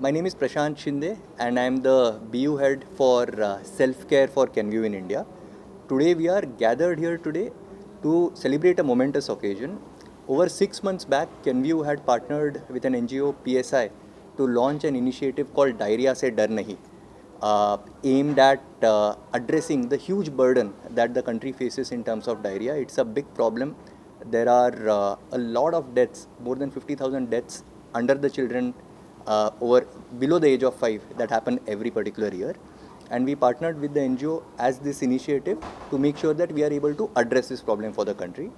My name is Prashant Shinde and I am the BU head for self-care for Kenvue in India. Today we are gathered here today to celebrate a momentous occasion. Over 6 months back, Kenvue had partnered with an NGO, PSI, to launch an initiative called Diarrhea Se Dar Nahi, aimed at addressing the huge burden that the country faces in terms of diarrhea. It's a big problem. There are a lot of deaths, more than 50,000 deaths under the children over below the age of 5 that happen every particular year. And we partnered with the NGO as this initiative to make sure that we are able to address this problem for the country.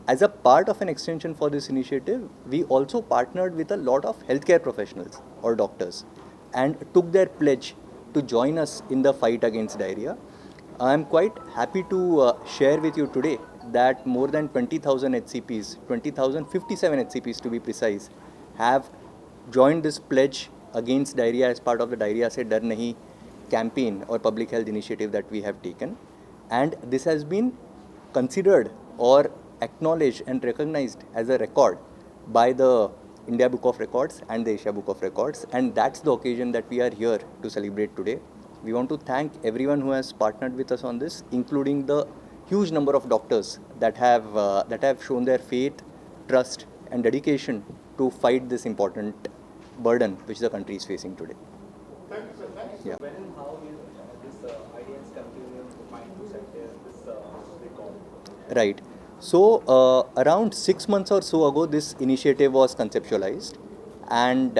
As a part of an extension for this initiative, we also partnered with a lot of healthcare professionals or doctors and took their pledge to join us in the fight against diarrhea. I am quite happy to share with you today that more than 20,000 HCPs, 20,057 HCPs to be precise, have joined this pledge against diarrhea as part of the Diarrhea Se Dar Nahi campaign or public health initiative that we have taken. And this has been considered or acknowledged and recognized as a record by the India Book of Records and the Asia Book of Records, and that's the occasion that we are here to celebrate today. We want to thank everyone who has partnered with us on this, including the huge number of doctors that have shown their faith, trust, and dedication to fight this important burden which the country is facing today. Thank you, sir. Thank you. Yeah. When and how is this idea is continuing to find to set this record? Right. So, around 6 months or so ago, this initiative was conceptualized, and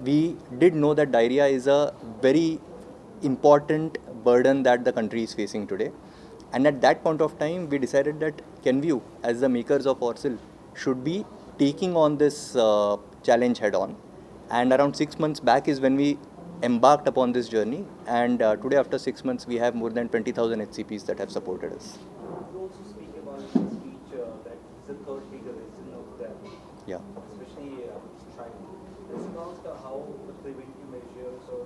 we did know that diarrhea is a very important burden that the country is facing today. And at that point of time, we decided that Kenvue, as the makers of Orsil, should be taking on this challenge head on. And around 6 months back is when we embarked upon this journey. And today, after 6 months, we have more than 20,000 HCPs that have supported us. You also speak about in your speech that it's the third bigger reason of death, Yeah. especially child. It's about how the preventive measures or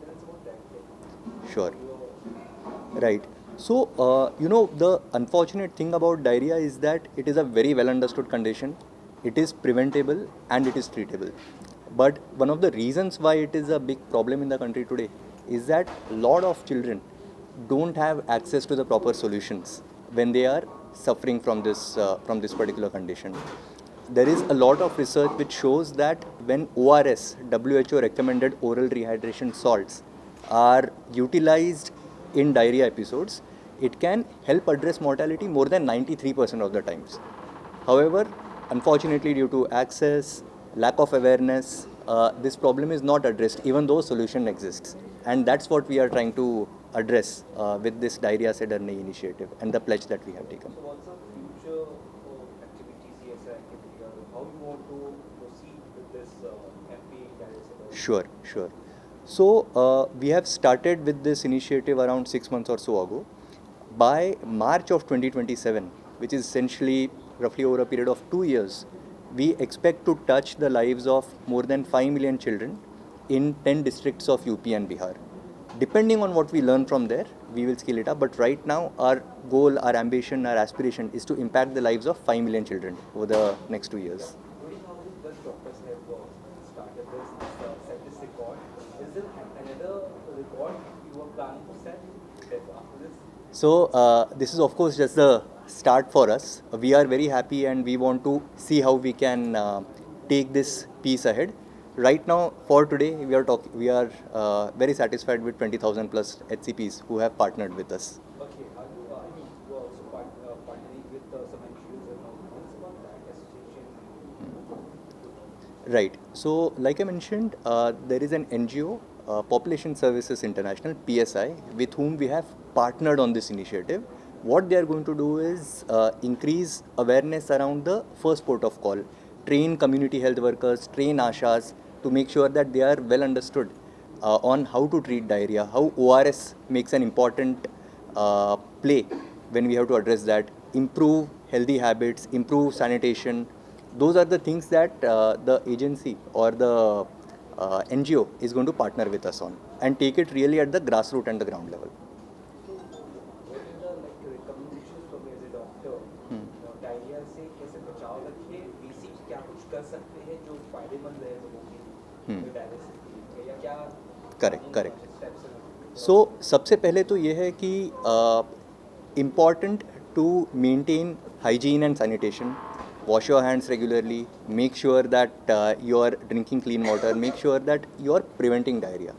it's about that. Sure. Right. So, the unfortunate thing about diarrhea is that it is a very well understood condition. It is preventable and it is treatable. But one of the reasons why it is a big problem in the country today is that a lot of children don't have access to the proper solutions when they are suffering from this particular condition. There is a lot of research which shows that when ORS, WHO recommended oral rehydration salts, are utilized in diarrhea episodes, it can help address mortality more than 93% of the times. However, unfortunately, due to access, lack of awareness, this problem is not addressed even though solution exists. And that's what we are trying to address with this Diarrhea Se Dar Nahi initiative and the pledge that we have taken. So what's the future activity, CSR activity, or how you want to proceed with this campaign? Sure. So, we have started with this initiative around 6 months or so ago. By March of 2027, which is essentially roughly over a period of 2 years, we expect to touch the lives of more than 5 million children in 10 districts of UP and Bihar. Depending on what we learn from there, we will scale it up. But right now, our goal, our ambition, our aspiration is to impact the lives of 5 million children over the next 2 years. 20,000 plus doctors have started set this record. Is there another record you are planning to set after this? So, this is of course just the start for us. We are very happy and we want to see how we can take this piece ahead. Right now, for today, we are very satisfied with 20,000 plus HCPs who have partnered with us. Okay, are you also partnering with some NGOs and all? What's about that association? Right. So, like I mentioned, there is an NGO, Population Services International, PSI, with whom we have partnered on this initiative. What they are going to do is increase awareness around the first port of call, train community health workers, train ASHAs to make sure that they are well understood on how to treat diarrhea, how ORS makes an important play when we have to address that, improve healthy habits, improve sanitation. Those are the things that the agency or the NGO is going to partner with us on and take it really at the grassroots and the ground level. What are the recommendations from as a doctor? Diarrhoea से कैसे बचाव रखिए, basic क्या कुछ कर सकते हैं जो फायदेमंद रहे लोगों के लिए डायरिया से? क्या करेक्ट steps हैं? सो सबसे पहले तो ये है कि important to maintain hygiene and sanitation. Wash your hands regularly. Make sure that you are drinking clean water. Make sure that you are preventing diarrhea.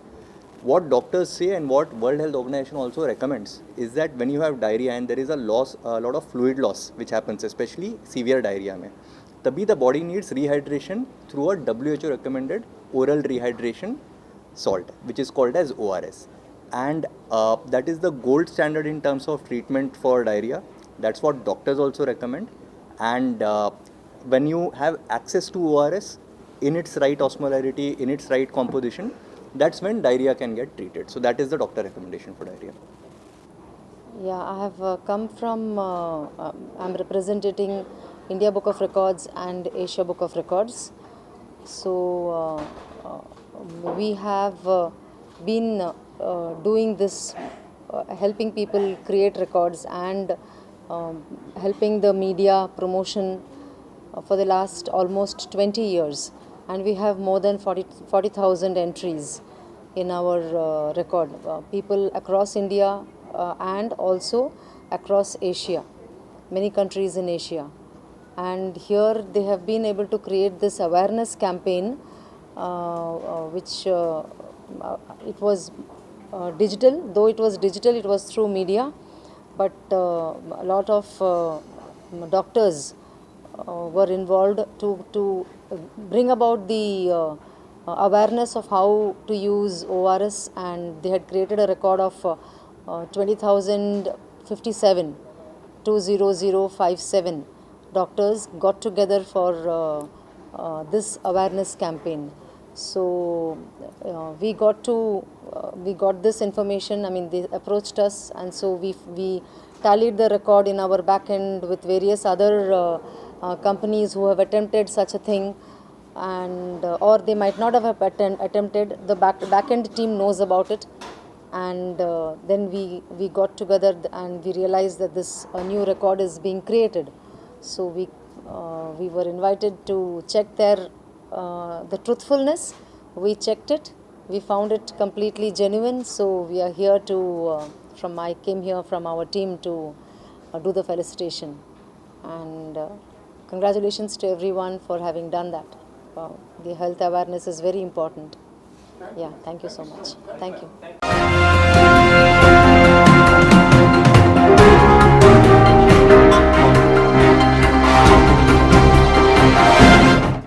What doctors say and what World Health Organization also recommends is that when you have diarrhea and there is a lot of fluid loss which happens, especially severe diarrhea में, तभी the body needs rehydration through a WHO recommended oral rehydration salt, which is called as ORS. And that is the gold standard in terms of treatment for diarrhea. That's what doctors also recommend. And when you have access to ORS in its right osmolarity, in its right composition, that's when diarrhea can get treated. So that is the doctor recommendation for diarrhea. Yeah, I have come from, I'm representing India Book of Records and Asia Book of Records. So we have been doing this, helping people create records and helping the media promotion for the last almost 20 years. And we have more than 40,000 entries in our record. People across India and also across Asia, many countries in Asia. And here they have been able to create this awareness campaign, which it was digital. Though it was digital, it was through media. But a lot of doctors were involved to bring about the awareness of how to use ORS, and they had created a record of 20,057, 20057 doctors got together for this awareness campaign. So we got this information. I mean, they approached us, and so we tallied the record in our back end with various other companies who have attempted such a thing, and or they might not have attempted. The back end team knows about it, and then we got together and we realized that this new record is being created. So we were invited to check the truthfulness. We checked it. We found it completely genuine. So we are here to I came here from our team to do the felicitation, and congratulations to everyone for having done that. The health awareness is very important. Yeah, thank you so much. Thank you.